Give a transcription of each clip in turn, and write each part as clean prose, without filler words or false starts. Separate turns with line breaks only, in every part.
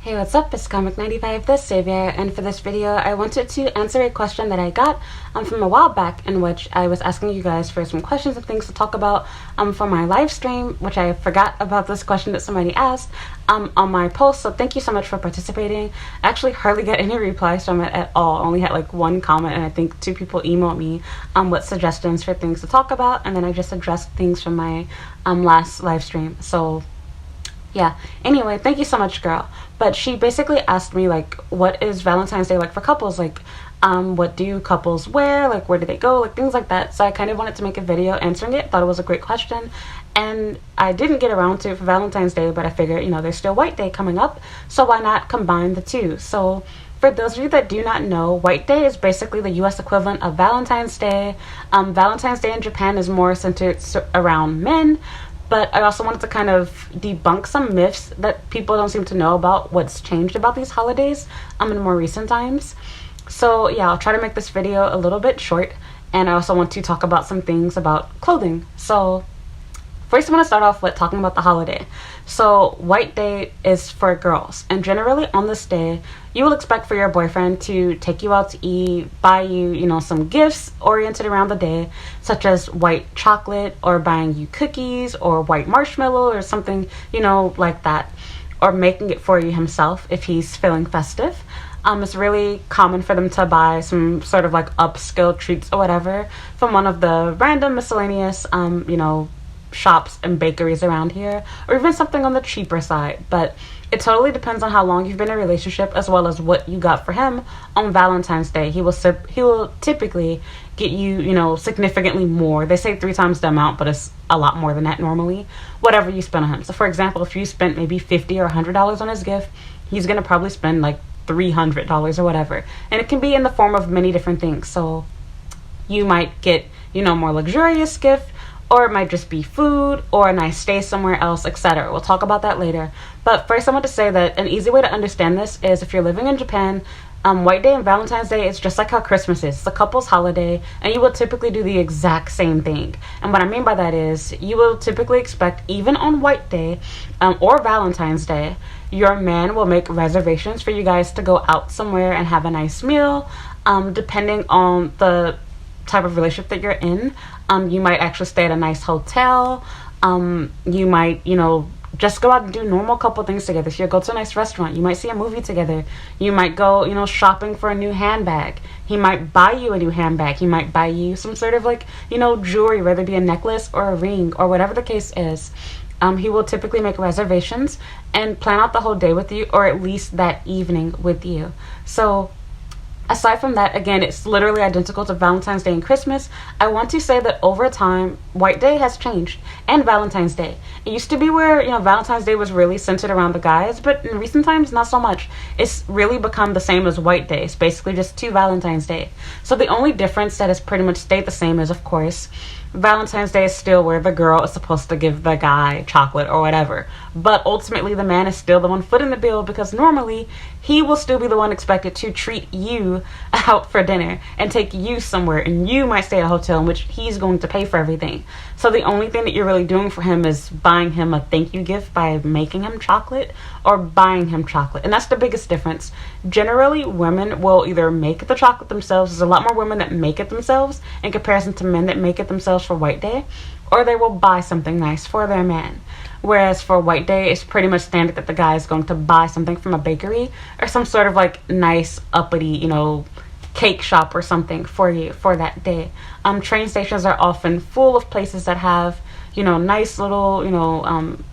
Hey, what's up? It's Comic95 the Savior, and for this video I wanted to answer a question that I got from a while back, in which I was asking you guys for some questions and things to talk about for my live stream, which I forgot about this question that somebody asked on my post, so thank you so much for participating. I actually hardly get any replies from it at all. I only had like one comment, and I think 2 people emailed me with suggestions for things to talk about, and then I just addressed things from my last live stream. So yeah, anyway, thank you so much, girl. But she basically asked me, like, what is Valentine's Day like for couples? Like, what do couples wear? Like, where do they go? Like, things like that. So I kind of wanted to make a video answering it. Thought it was a great question. And I didn't get around to it for Valentine's Day, but I figured, there's still White Day coming up, so why not combine the two? So for those of you that do not know, White Day is basically the US equivalent of Valentine's Day. Valentine's Day in Japan is more centered around men, but I also wanted to kind of debunk some myths that people don't seem to know about what's changed about these holidays in more recent times. So yeah, I'll try to make this video a little bit short, and I also want to talk about some things about clothing. So first, I'm going to start off with talking about the holiday. So White Day is for girls, and generally on this day, you will expect for your boyfriend to take you out to eat, buy you, some gifts oriented around the day, such as white chocolate, or buying you cookies, or white marshmallow, or something, like that, or making it for you himself if he's feeling festive. It's really common for them to buy some sort of like upscale treats or whatever from one of the random miscellaneous, shops and bakeries around here, or even something on the cheaper side. But it totally depends on how long you've been in a relationship, as well as what you got for him on Valentine's Day. He will typically get you, significantly more. They say 3 times the amount, but it's a lot more than that normally, whatever you spend on him. So for example, if you spent maybe $50 or $100 on his gift, he's gonna probably spend like $300 or whatever. And it can be in the form of many different things. So you might get, more luxurious gift, or it might just be food, or a nice stay somewhere else, etc. We'll talk about that later. But first, I want to say that an easy way to understand this is, if you're living in Japan, White Day and Valentine's Day is just like how Christmas is. It's a couple's holiday, and you will typically do the exact same thing. And what I mean by that is, you will typically expect, even on White Day or Valentine's Day, your man will make reservations for you guys to go out somewhere and have a nice meal. Depending on the type of relationship that you're in, you might actually stay at a nice hotel. You might, just go out and do normal couple things together. So you go to a nice restaurant, you might see a movie together, you might go, shopping for a new handbag. He might buy you a new handbag. He might buy you some sort of like, jewelry, whether it be a necklace or a ring or whatever the case is. He will typically make reservations and plan out the whole day with you, or at least that evening with you. So aside from that, again, it's literally identical to Valentine's Day and Christmas. I want to say that over time, White Day has changed, and Valentine's Day. It used to be where, Valentine's Day was really centered around the guys, but in recent times, not so much. It's really become the same as White Day. It's basically just 2 Valentine's Day. So the only difference that has pretty much stayed the same is, of course, Valentine's Day is still where the girl is supposed to give the guy chocolate or whatever. But ultimately, the man is still the one footing the bill, because normally he will still be the one expected to treat you out for dinner and take you somewhere, and you might stay at a hotel in which he's going to pay for everything. So the only thing that you're really doing for him is buying him a thank you gift by making him chocolate or buying him chocolate. And that's the biggest difference. Generally, women will either make the chocolate themselves. There's a lot more women that make it themselves in comparison to men that make it themselves for White Day, or they will buy something nice for their man. Whereas for White Day, it's pretty much standard that the guy is going to buy something from a bakery or some sort of like nice uppity, cake shop or something for you for that day. Train stations are often full of places that have, nice little,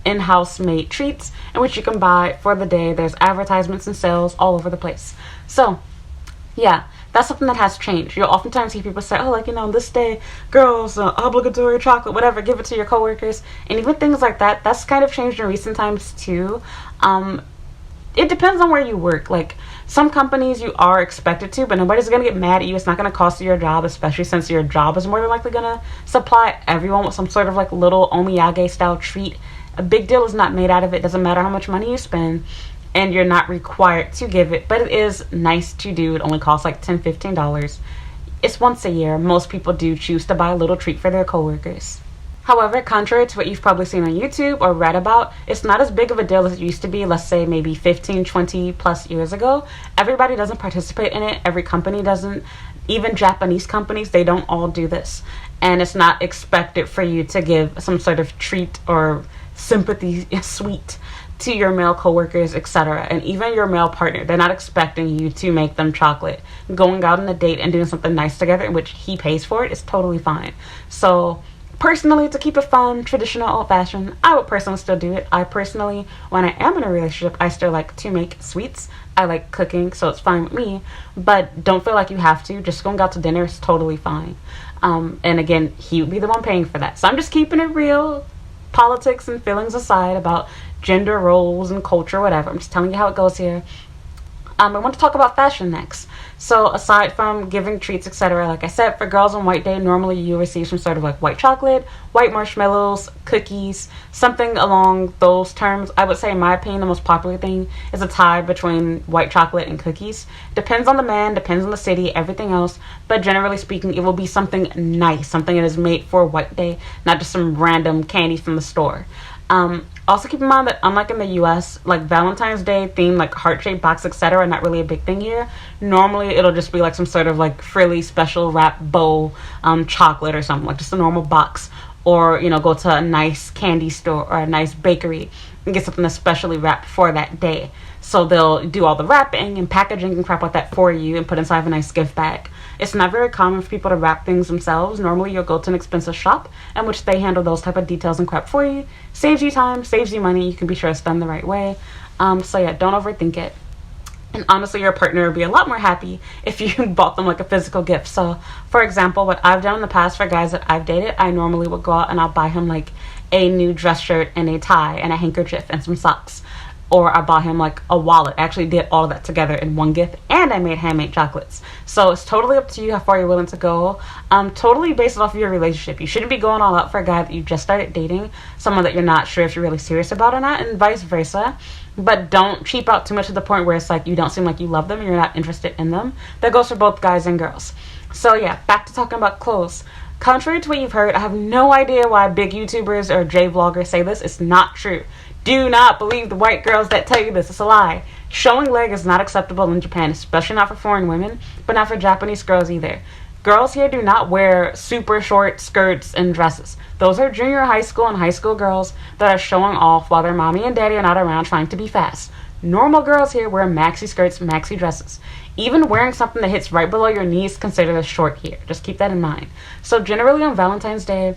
in-house made treats in which you can buy for the day. There's advertisements and sales all over the place. So yeah, that's something that has changed. You'll oftentimes see people say, this day, girls, obligatory chocolate, whatever, give it to your coworkers. And even things like that, that's kind of changed in recent times too. It depends on where you work. Like, some companies you are expected to, but nobody's going to get mad at you. It's not going to cost you your job, especially since your job is more than likely going to supply everyone with some sort of like little omiyage style treat. A big deal is not made out of it. Doesn't matter how much money you spend, and you're not required to give it, but it is nice to do. It only costs like $10, $15. It's once a year. Most people do choose to buy a little treat for their coworkers. However, contrary to what you've probably seen on YouTube or read about, it's not as big of a deal as it used to be, let's say maybe 15, 20 plus years ago. Everybody doesn't participate in it. Every company doesn't. Even Japanese companies, they don't all do this. And it's not expected for you to give some sort of treat or sympathy sweet to your male coworkers, etc. And even your male partner, they're not expecting you to make them chocolate. Going out on a date and doing something nice together in which he pays for it is totally fine. So personally, to keep it fun, traditional, old-fashioned, I would personally still do it. I personally, when I am in a relationship, I still like to make sweets. I like cooking, so it's fine with me. But don't feel like you have to. Just going out to dinner is totally fine. And again, he would be the one paying for that. So I'm just keeping it real, politics and feelings aside about gender roles and culture, whatever. I'm just telling you how it goes here. I want to talk about fashion next. So aside from giving treats, etc., like I said, for girls on White Day, normally you receive some sort of like white chocolate, white marshmallows, cookies, something along those terms. I would say, in my opinion, the most popular thing is a tie between white chocolate and cookies. Depends on the man, depends on the city, everything else. But generally speaking, it will be something nice, something that is made for White Day, not just some random candy from the store. Also keep in mind that unlike in the US, like Valentine's Day themed like heart-shaped box, etc., are not really a big thing here. Normally it'll just be like some sort of like frilly special wrap bow chocolate or something, like just a normal box. Or, you know, go to a nice candy store or a nice bakery and get something especially wrapped for that day. So they'll do all the wrapping and packaging and crap like that for you and put inside of a nice gift bag. It's not very common for people to wrap things themselves. Normally you'll go to an expensive shop in which they handle those type of details and crap for you. Saves you time, saves you money. You can be sure it's done the right way. So yeah, don't overthink it. And honestly, your partner would be a lot more happy if you bought them like a physical gift. So for example, what I've done in the past for guys that I've dated, I normally would go out and I'll buy him like a new dress shirt and a tie and a handkerchief and some socks. Or I bought him like a wallet. I actually did all of that together in one gift, and I made handmade chocolates. So it's totally up to you how far you're willing to go. Totally based off of your relationship. You shouldn't be going all out for a guy that you just started dating, someone that you're not sure if you're really serious about or not, and vice versa. But don't cheap out too much to the point where it's like you don't seem like you love them and you're not interested in them. That goes for both guys and girls. So yeah, back to talking about clothes. Contrary to what you've heard, I have no idea why big YouTubers or J-vloggers say this. It's not true. Do not believe the white girls that tell you this. It's a lie. Showing leg is not acceptable in Japan, especially not for foreign women, but not for Japanese girls either. Girls here do not wear super short skirts and dresses. Those are junior high school and high school girls that are showing off while their mommy and daddy are not around trying to be fast. Normal girls here wear maxi skirts, maxi dresses. Even wearing something that hits right below your knees is considered as short here. Just keep that in mind. So generally on Valentine's Day,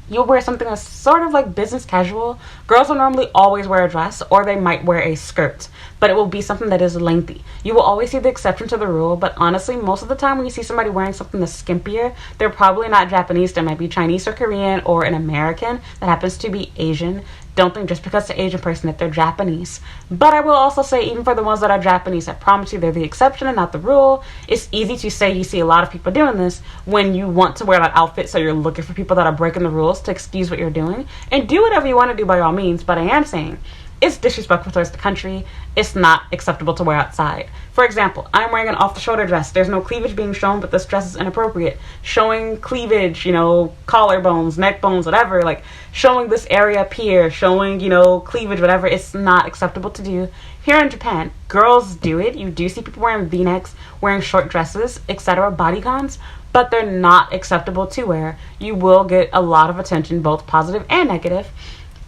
you'll wear something that's sort of like business casual. Girls will normally always wear a dress, or they might wear a skirt, but it will be something that is lengthy. You will always see the exception to the rule, but honestly, most of the time when you see somebody wearing something that's skimpier, they're probably not Japanese. They might be Chinese or Korean or an American that happens to be Asian. Don't think just because it's an Asian person that they're Japanese. But I will also say, even for the ones that are Japanese, I promise you they're the exception and not the rule. It's easy to say you see a lot of people doing this when you want to wear that outfit, so you're looking for people that are breaking the rules to excuse what you're doing. And do whatever you want to do by all means, but I am saying it's disrespectful towards the country. It's not acceptable to wear outside. For example, I'm wearing an off-the-shoulder dress. There's no cleavage being shown, but this dress is inappropriate. Showing cleavage, you know, collarbones, neck bones, whatever, like showing this area up here, showing, you know, cleavage, whatever, it's not acceptable to do. Here in Japan, girls do it. You do see people wearing V-necks, wearing short dresses, etc., bodycons, but they're not acceptable to wear. You will get a lot of attention, both positive and negative.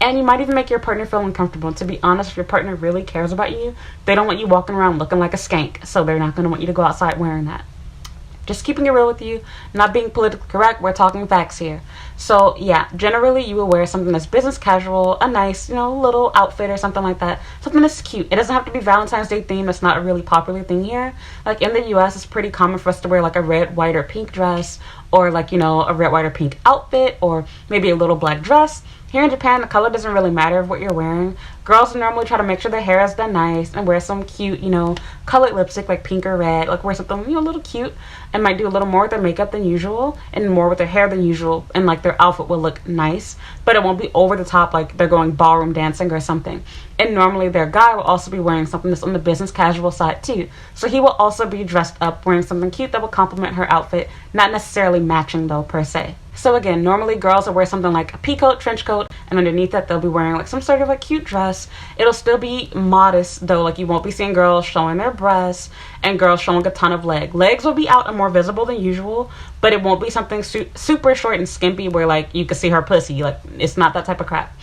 And you might even make your partner feel uncomfortable. To be honest, if your partner really cares about you, they don't want you walking around looking like a skank. So they're not going to want you to go outside wearing that. Just keeping it real with you, not being politically correct. We're talking facts here. So yeah, generally you will wear something that's business casual, a nice, you know, little outfit or something like that. Something that's cute. It doesn't have to be Valentine's Day theme. It's not a really popular thing here. Like in the US, it's pretty common for us to wear like a red, white, or pink dress, or like, you know, a red, white, or pink outfit, or maybe a little black dress. Here in Japan, the color doesn't really matter of what you're wearing, Girls normally try to make sure their hair is done nice and wear some cute, colored lipstick like pink or red. Like wear something, a little cute, and might do a little more with their makeup than usual and more with their hair than usual, and like their outfit will look nice, but it won't be over the top like they're going ballroom dancing or something. And normally their guy will also be wearing something that's on the business casual side too. So he will also be dressed up wearing something cute that will complement her outfit, not necessarily matching though per se. So again, normally girls will wear something like a pea coat, trench coat, and underneath that they'll be wearing like some sort of a cute dress. It'll still be modest though, like you won't be seeing girls showing their breasts and girls showing a ton of legs will be out and more visible than usual, but it won't be something super short and skimpy where like you can see her pussy. Like it's not that type of crap.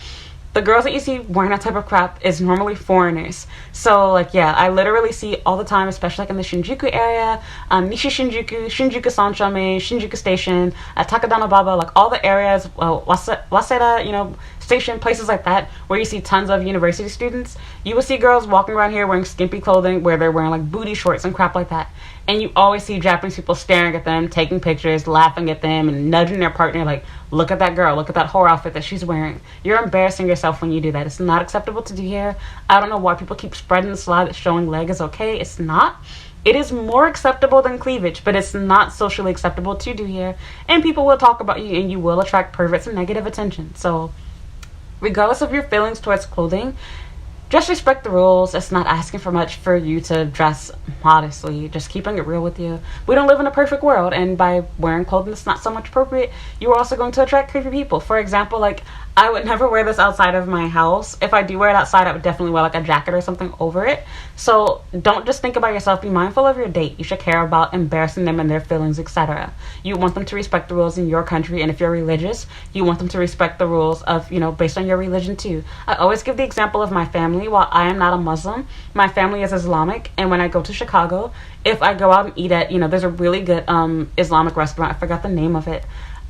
The girls that you see wearing that type of crap is normally foreigners. So like, yeah, I literally see all the time, especially like in the Shinjuku area, Nishi Shinjuku, Shinjuku Sanchome, Shinjuku Station, Takadanobaba, like all the areas, Waseda, station, places like that, where you see tons of university students. You will see girls walking around here wearing skimpy clothing where they're wearing like booty shorts and crap like that. And you always see Japanese people staring at them, taking pictures, laughing at them, and nudging their partner like, look at that girl, look at that whole outfit that she's wearing. You're embarrassing yourself when you do that. It's not acceptable to do here. I don't know why people keep spreading the lie that showing leg is okay. It's not. It is more acceptable than cleavage, but it's not socially acceptable to do here. And people will talk about you, and you will attract perverts and negative attention. So regardless of your feelings towards clothing, just respect the rules. It's not asking for much for you to dress modestly. Just keeping it real with you. We don't live in a perfect world, and by wearing clothing that's not so much appropriate, you are also going to attract creepy people. For example, like I would never wear this outside of my house. If I do wear it outside, I would definitely wear like a jacket or something over it. So don't just think about yourself. Be mindful of your date. You should care about embarrassing them and their feelings, etc. You want them to respect the rules in your country, and if you're religious, you want them to respect the rules of, based on your religion too. I always give the example of my family. While I am not a Muslim, my family is Islamic, and when I go to Chicago, if I go out and eat at, there's a really good Islamic restaurant. I forgot the name of it.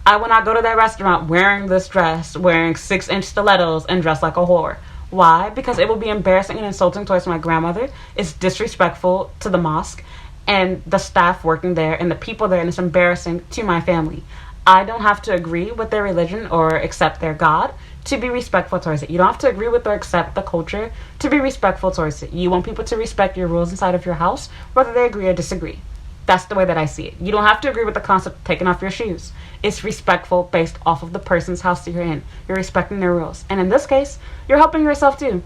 I will not go to that restaurant wearing this dress, wearing 6-inch stilettos, and dressed like a whore. Why? Because it will be embarrassing and insulting towards my grandmother. It's disrespectful to the mosque and the staff working there and the people there, and it's embarrassing to my family. I don't have to agree with their religion or accept their God to be respectful towards it. You don't have to agree with or accept the culture to be respectful towards it. You want people to respect your rules inside of your house, whether they agree or disagree. That's the way that I see it. You don't have to agree with the concept of taking off your shoes. It's respectful based off of the person's house that you're in. You're respecting their rules. And in this case, you're helping yourself too.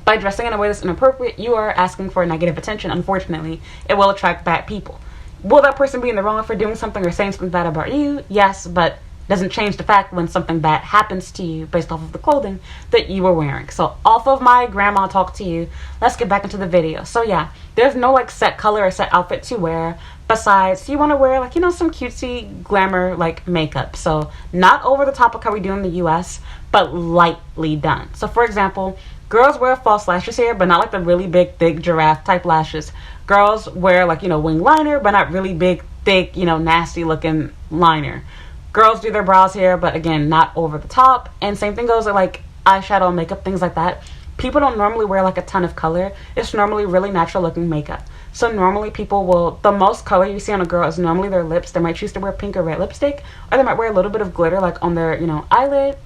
By dressing in a way that's inappropriate, you are asking for negative attention. Unfortunately, it will attract bad people. Will that person be in the wrong for doing something or saying something bad about you? Yes, but doesn't change the fact when something bad happens to you based off of the clothing that you were wearing. So off of my grandma talk to you, let's get back into the video. So yeah, there's no like set color or set outfit to wear. Besides, you want to wear like, some cutesy glamour like makeup. So not over the top like how we do in the US, but lightly done. So for example, girls wear false lashes here, but not like the really big, thick giraffe type lashes. Girls wear like, wing liner, but not really big, thick, nasty looking liner. Girls do their brows here, but again, not over the top. And same thing goes with like eyeshadow, makeup, things like that. People don't normally wear like a ton of color. It's normally really natural looking makeup. So normally people will, the most color you see on a girl is normally their lips. They might choose to wear pink or red lipstick, or they might wear a little bit of glitter like on their, eyelid.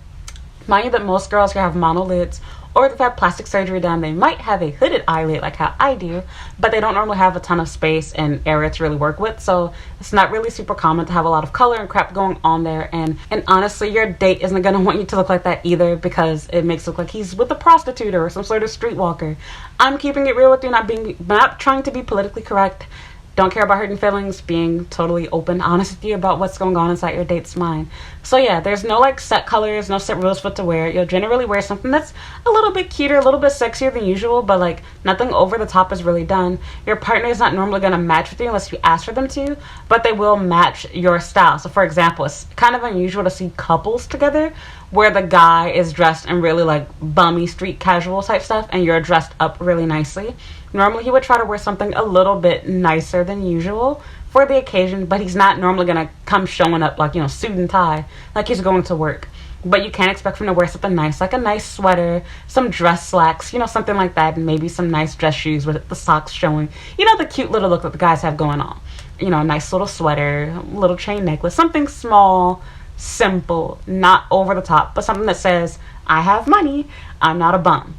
Mind you that most girls here have monolids, or if they've had plastic surgery done, they might have a hooded eyelid like how I do, but they don't normally have a ton of space and area to really work with. So it's not really super common to have a lot of color and crap going on there. And honestly, your date isn't going to want you to look like that either, because it makes it look like he's with a prostitute or some sort of streetwalker. I'm keeping it real with you, not trying to be politically correct. Don't care about hurting feelings, being totally open, honest with you about what's going on inside your date's mind. So yeah, there's no like set colors, no set rules for what to wear. You'll generally wear something that's a little bit cuter, a little bit sexier than usual, but like nothing over the top is really done. Your partner is not normally going to match with you unless you ask for them to, but they will match your style. So for example, it's kind of unusual to see couples together where the guy is dressed in really like bummy street casual type stuff and you're dressed up really nicely. Normally he would try to wear something a little bit nicer than usual for the occasion, but he's not normally going to come showing up like, suit and tie, like he's going to work. But you can expect him to wear something nice, like a nice sweater, some dress slacks, something like that, and maybe some nice dress shoes with the socks showing. The cute little look that the guys have going on. A nice little sweater, little chain necklace, something small, simple, not over the top, but something that says, I have money, I'm not a bum.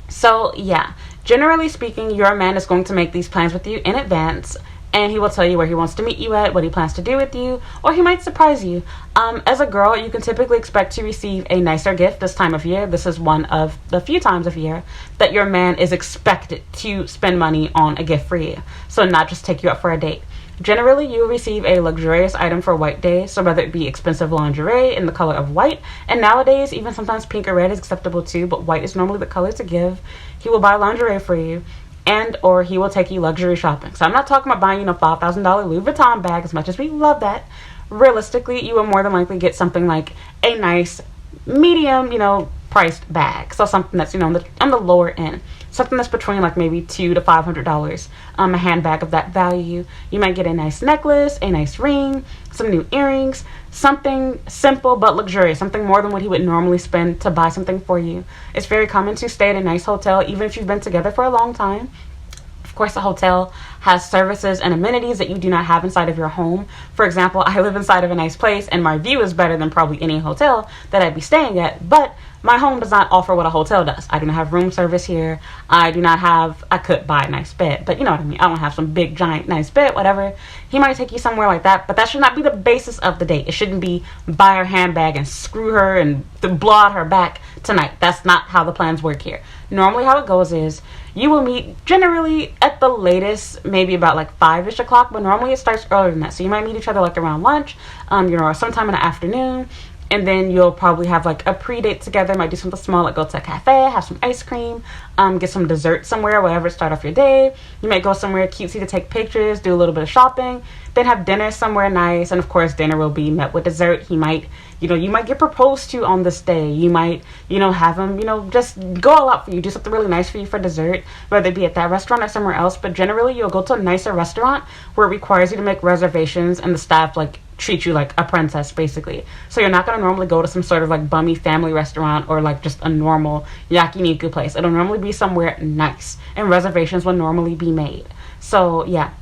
So yeah, generally speaking, your man is going to make these plans with you in advance, and he will tell you where he wants to meet you at, what he plans to do with you, or he might surprise you. As a girl, you can typically expect to receive a nicer gift this time of year. This is one of the few times of year that your man is expected to spend money on a gift for you, so not just take you out for a date. Generally, you will receive a luxurious item for White Day, so whether it be expensive lingerie in the color of white, and nowadays even sometimes pink or red is acceptable too, but white is normally the color to give. He will buy lingerie for you, and or he will take you luxury shopping. So I'm not talking about buying, $5,000 Louis Vuitton bag, as much as we love that. Realistically, you will more than likely get something like a nice medium, priced bag. So something that's, on the lower end. Something that's between like maybe $200 to $500. A handbag of that value. You might get a nice necklace, a nice ring, some new earrings, something simple but luxurious, something more than what he would normally spend to buy something for you. It's very common to stay at a nice hotel even if you've been together for a long time. Of course, the hotel has services and amenities that you do not have inside of your home. For example, I live inside of a nice place and my view is better than probably any hotel that I'd be staying at, but my home does not offer what a hotel does. I do not have room service here. I could buy a nice bed, but you know what I mean. I don't have some big, giant, nice bed, whatever. He might take you somewhere like that, but that should not be the basis of the date. It shouldn't be buy her handbag and screw her and blow out her back tonight. That's not how the plans work here. Normally how it goes is you will meet generally at the latest, maybe about like 5-ish o'clock, but normally it starts earlier than that. So you might meet each other like around lunch, or sometime in the afternoon. And then you'll probably have like a pre-date together. Might do something small, like go to a cafe, have some ice cream, get some dessert somewhere, whatever, start off your day. You might go somewhere cutesy to take pictures, do a little bit of shopping, then have dinner somewhere nice. And of course, dinner will be met with dessert. He might, you might get proposed to on this day. You might, have him, just go all out for you, do something really nice for you for dessert, whether it be at that restaurant or somewhere else. But generally, you'll go to a nicer restaurant where it requires you to make reservations and the staff, treat you like a princess, basically. So you're not going to normally go to some sort of bummy family restaurant or just a normal yakiniku place. It'll normally be somewhere nice and reservations will normally be made. So yeah,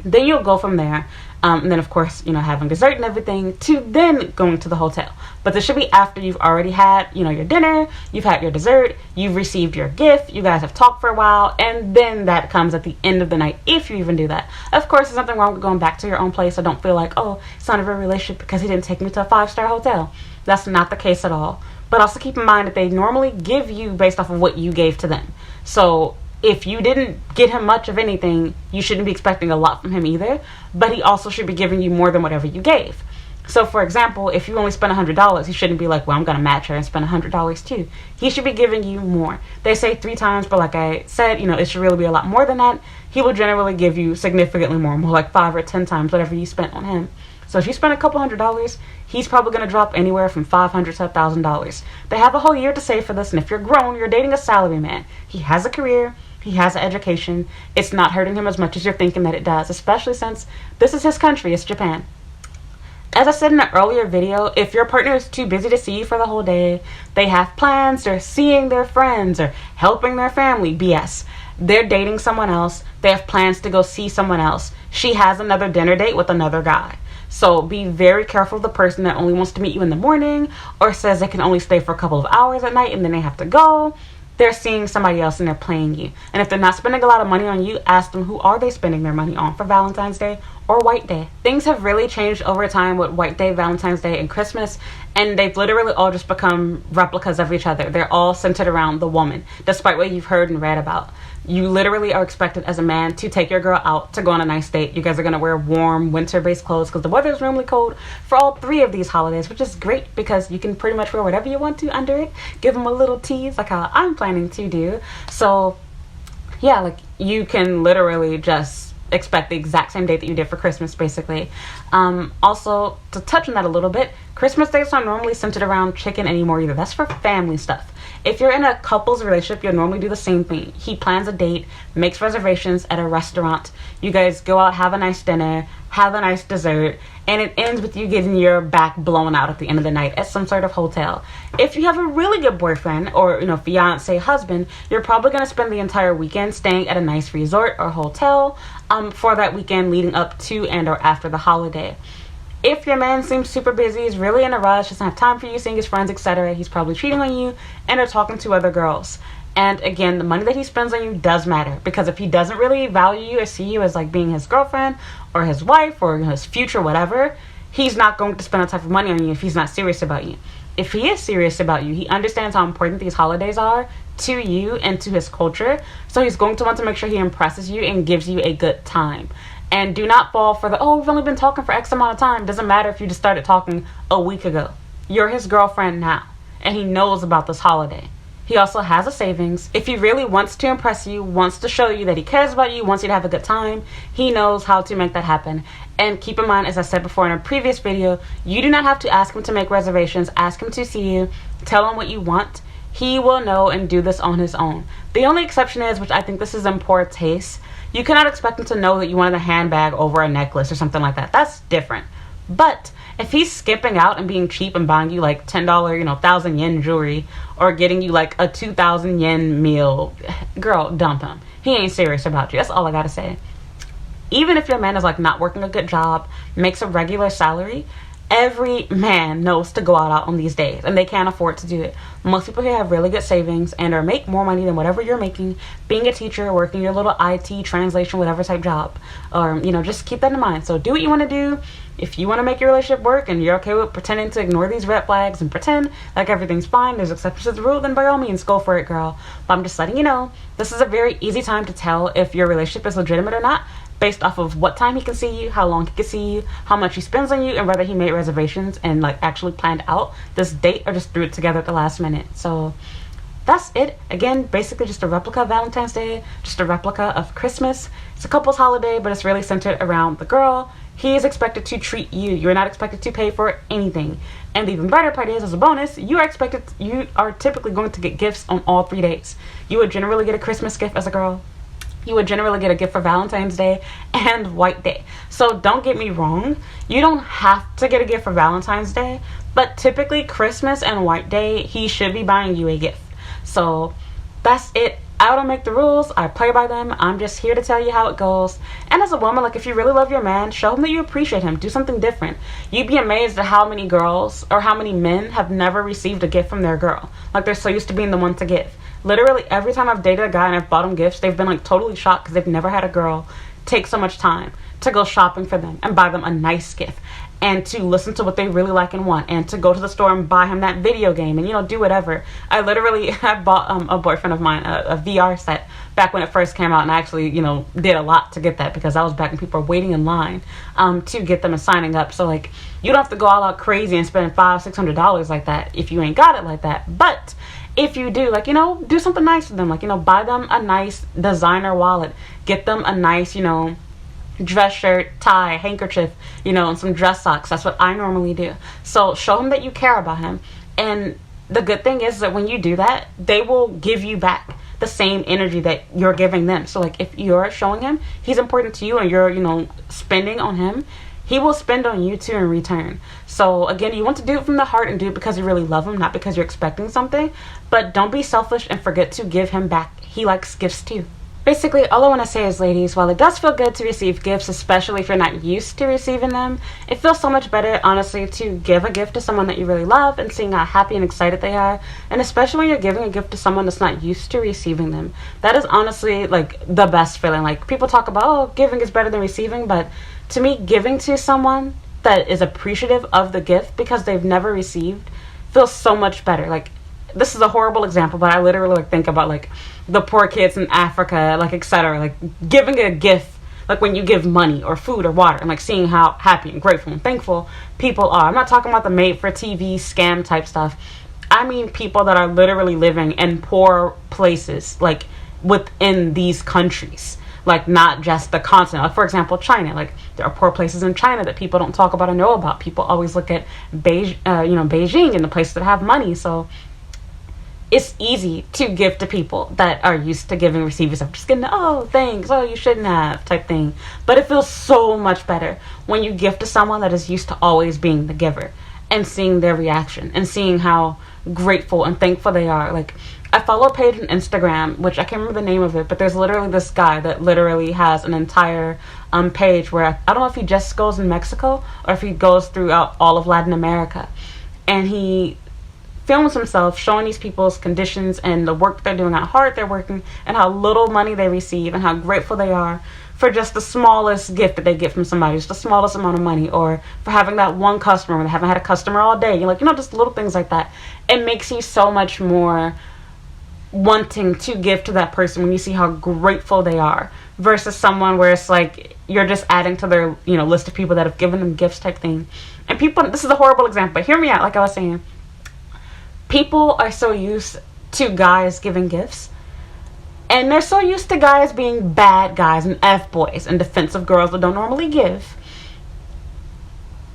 then you'll go from there. And then of course, having dessert and everything to then going to the hotel. But this should be after you've already had, your dinner, you've had your dessert, you've received your gift, you guys have talked for a while, and then that comes at the end of the night, if you even do that. Of course, there's nothing wrong with going back to your own place. I don't feel like, oh, it's not a real relationship because he didn't take me to a 5-star hotel. That's not the case at all. But also keep in mind that they normally give you based off of what you gave to them. So if you didn't get him much of anything, you shouldn't be expecting a lot from him either, but he also should be giving you more than whatever you gave. So for example, if you only spend $100, he shouldn't be like, well, I'm going to match her and spend $100 too. He should be giving you more. They say 3 times, but like I said, it should really be a lot more than that. He will generally give you significantly more like 5 or 10 times whatever you spent on him. So if you spend a couple $100, he's probably going to drop anywhere from $500 to $1,000. They have a whole year to save for this, and if you're grown, you're dating a salary man. He has a career. He has an education. It's not hurting him as much as you're thinking that it does, especially since this is his country. It's Japan. As I said in an earlier video, if your partner is too busy to see you for the whole day, they have plans, they're seeing their friends or helping their family, BS. They're dating someone else. They have plans to go see someone else. She has another dinner date with another guy. So be very careful of the person that only wants to meet you in the morning or says they can only stay for a couple of hours at night and then they have to go. They're seeing somebody else and they're playing you. And if they're not spending a lot of money on you, ask them who are they spending their money on for Valentine's Day or White Day. Things have really changed over time with White Day, Valentine's Day, and Christmas, and they've literally all just become replicas of each other. They're all centered around the woman, despite what you've heard and read about. You literally are expected as a man to take your girl out to go on a nice date. You guys are going to wear warm winter-based clothes because the weather is normally cold for all 3 of these holidays, which is great because you can pretty much wear whatever you want to under it. Give them a little tease like how I'm planning to do. So yeah, you can literally just expect the exact same date that you did for Christmas, basically. Also, to touch on that a little bit, Christmas dates aren't normally centered around chicken anymore either. That's for family stuff. If you're in a couple's relationship, you'll normally do the same thing. He plans a date, makes reservations at a restaurant. You guys go out, have a nice dinner, have a nice dessert, and it ends with you getting your back blown out at the end of the night at some sort of hotel. If you have a really good boyfriend or, fiance, husband, you're probably going to spend the entire weekend staying at a nice resort or hotel for that weekend leading up to and or after the holiday. If your man seems super busy, is really in a rush, doesn't have time for you, seeing his friends, etc., he's probably cheating on you and are talking to other girls. And again, the money that he spends on you does matter, because if he doesn't really value you or see you as like being his girlfriend or his wife or his future whatever, he's not going to spend that type of money on you if he's not serious about you. If he is serious about you, he understands how important these holidays are to you and to his culture. So he's going to want to make sure he impresses you and gives you a good time. And do not fall for the, oh, we've only been talking for X amount of time. Doesn't matter if you just started talking a week ago. You're his girlfriend now, and he knows about this holiday. He also has a savings. If he really wants to impress you, wants to show you that he cares about you, wants you to have a good time, he knows how to make that happen. And keep in mind, as I said before in a previous video, you do not have to ask him to make reservations. Ask him to see you. Tell him what you want. He will know and do this on his own. The only exception is, which I think this is in poor taste, you cannot expect him to know that you wanted a handbag over a necklace or something like that. That's different. But if he's skipping out and being cheap and buying you like $10, 1,000 yen jewelry, or getting you like a 2,000 yen meal, girl, dump him. He ain't serious about you. That's all I gotta say. Even if your man is like not working a good job, makes a regular salary, every man knows to go out on these days, and they can't afford to do it. Most people here have really good savings and or make more money than whatever you're making being a teacher, working your little IT translation whatever type job, or just keep that in mind. So do what you want to do. If you want to make your relationship work and you're okay with pretending to ignore these red flags and pretend like everything's fine, there's exceptions to the rule, then by all means go for it, girl. But I'm just letting you know, this is a very easy time to tell if your relationship is legitimate or not, based off of what time he can see you, how long he can see you, how much he spends on you, and whether he made reservations and like actually planned out this date or just threw it together at the last minute. So that's it. Again, basically just a replica of Valentine's Day, just a replica of Christmas. It's a couple's holiday, but it's really centered around the girl. He is expected to treat you. You're not expected to pay for anything. And the even better part is, as a bonus, you are typically going to get gifts on all 3 days. You would generally get a Christmas gift as a girl. You would generally get a gift for Valentine's Day and White Day. So don't get me wrong, you don't have to get a gift for Valentine's Day, but typically Christmas and White Day, he should be buying you a gift. So that's it. I don't make the rules, I play by them. I'm just here to tell you how it goes. And as a woman, like, if you really love your man, show him that you appreciate him. Do something different. You'd be amazed at how many girls or how many men have never received a gift from their girl. Like, they're so used to being the one to give. Literally every time I've dated a guy and I've bought him gifts, they've been like totally shocked because they've never had a girl take so much time to go shopping for them and buy them a nice gift, and to listen to what they really like and want, and to go to the store and buy him that video game and do whatever. I bought a boyfriend of mine a VR set back when it first came out, and I actually did a lot to get that, because I was back when people were waiting in line to get them and signing up. So like, you don't have to go all out crazy and spend $500-600 like that if you ain't got it like that. But if you do, like, do something nice for them. Like, buy them a nice designer wallet. Get them a nice, dress shirt, tie, handkerchief, and some dress socks. That's what I normally do. So show him that you care about him. And the good thing is that when you do that, they will give you back the same energy that you're giving them. So like, if you're showing him he's important to you and you're, spending on him, he will spend on you too in return. So again, you want to do it from the heart and do it because you really love him, not because you're expecting something. But don't be selfish and forget to give him back. He likes gifts too. Basically, all I want to say is, ladies, while it does feel good to receive gifts, especially if you're not used to receiving them, it feels so much better, honestly, to give a gift to someone that you really love and seeing how happy and excited they are. And especially when you're giving a gift to someone that's not used to receiving them. That is honestly, like, the best feeling. Like, people talk about, oh, giving is better than receiving, but to me, giving to someone that is appreciative of the gift because they've never received feels so much better. Like, this is a horrible example, but I literally think about like the poor kids in Africa, like, etc. Like, giving a gift, like when you give money or food or water, and like seeing how happy and grateful and thankful people are. I'm not talking about the made for TV scam type stuff. I mean people that are literally living in poor places, like within these countries, like not just the continent. Like, for example, China. Like, there are poor places in China that people don't talk about or know about. People always look at Beijing and the places that have money. So it's easy to give to people that are used to giving, receiving stuff. Just getting, oh, thanks, oh, you shouldn't have, type thing. But it feels so much better when you give to someone that is used to always being the giver, and seeing their reaction and seeing how grateful and thankful they are. Like, I follow a page on Instagram, which I can't remember the name of it, but there's literally this guy that literally has an entire page where I don't know if he just goes in Mexico or if he goes throughout all of Latin America, and he films himself showing these people's conditions and the work they're doing, how hard they're working, and how little money they receive, and how grateful they are for just the smallest gift that they get from somebody, just the smallest amount of money, or for having that one customer when they haven't had a customer all day. You're like, just little things like that. It makes you so much more wanting to give to that person when you see how grateful they are, versus someone where it's like you're just adding to their list of people that have given them gifts type thing. And people, this is a horrible example, but hear me out. Like I was saying, people are so used to guys giving gifts, and they're so used to guys being bad guys and F-boys and defensive girls that don't normally give.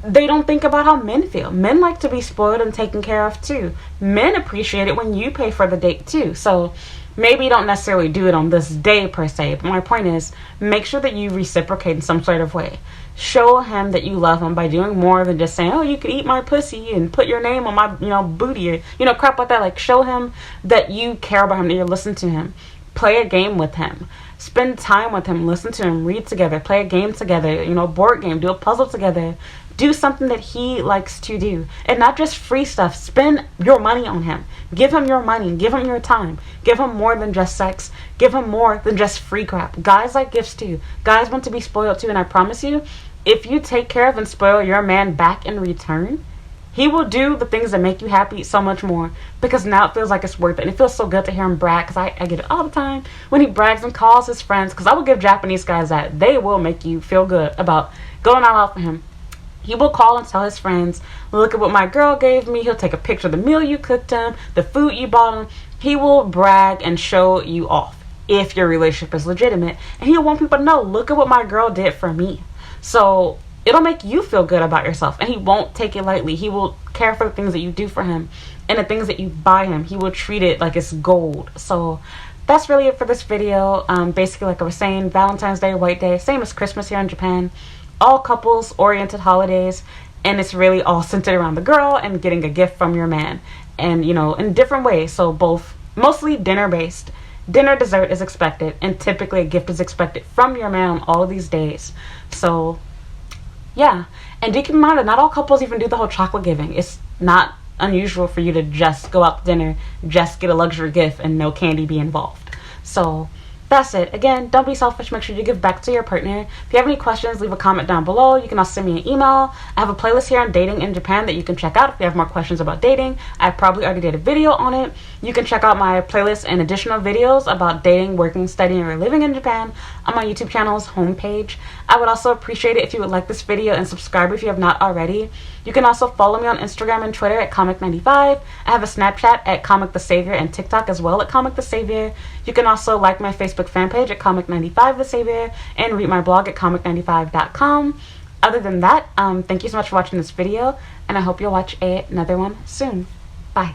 They don't think about how men feel. Men like to be spoiled and taken care of too. Men appreciate it when you pay for the date too. So maybe you don't necessarily do it on this day per se, but my point is, make sure that you reciprocate in some sort of way. Show him that you love him by doing more than just saying, oh, you can eat my pussy and put your name on my booty, or crap like that. Like, show him that you care about him, that you listen to him. Play a game with him. Spend time with him. Listen to him. Read together. Play a game together. Board game. Do a puzzle together. Do something that he likes to do. And not just free stuff. Spend your money on him. Give him your money. Give him your time. Give him more than just sex. Give him more than just free crap. Guys like gifts too. Guys want to be spoiled too. And I promise you, if you take care of and spoil your man back in return, he will do the things that make you happy so much more, because now it feels like it's worth it. And it feels so good to hear him brag, because I get it all the time when he brags and calls his friends, because I will give Japanese guys that. They will make you feel good about going all out for him. He will call and tell his friends, look at what my girl gave me. He'll take a picture of the meal you cooked him, the food you bought him. He will brag and show you off if your relationship is legitimate. And he'll want people to know, look at what my girl did for me. So it'll make you feel good about yourself, and he won't take it lightly. He will care for the things that you do for him and the things that you buy him. He will treat it like it's gold. So that's really it for this video. Basically, like I was saying, Valentine's Day, White Day, same as Christmas here in Japan. All couples oriented holidays, and it's really all centered around the girl and getting a gift from your man, and in different ways. So both mostly dinner based. Dinner, dessert is expected, and typically a gift is expected from your man on all of these days. So yeah, and do keep in mind that not all couples even do the whole chocolate giving. It's not unusual for you to just go out to dinner, just get a luxury gift, and no candy be involved. So that's it. Again, don't be selfish. Make sure you give back to your partner. If you have any questions, leave a comment down below. You can also send me an email. I have a playlist here on dating in Japan that you can check out if you have more questions about dating. I probably already did a video on it. You can check out my playlist and additional videos about dating, working, studying, or living in Japan on my YouTube channel's homepage. I would also appreciate it if you would like this video and subscribe if you have not already. You can also follow me on Instagram and Twitter at Comic95. I have a Snapchat at Comic the Savior and TikTok as well at Comic the Savior. You can also like my Facebook fan page at Comic95 the Savior and read my blog at comic95.com. Other than that, thank you so much for watching this video, and I hope you'll watch another one soon. Bye.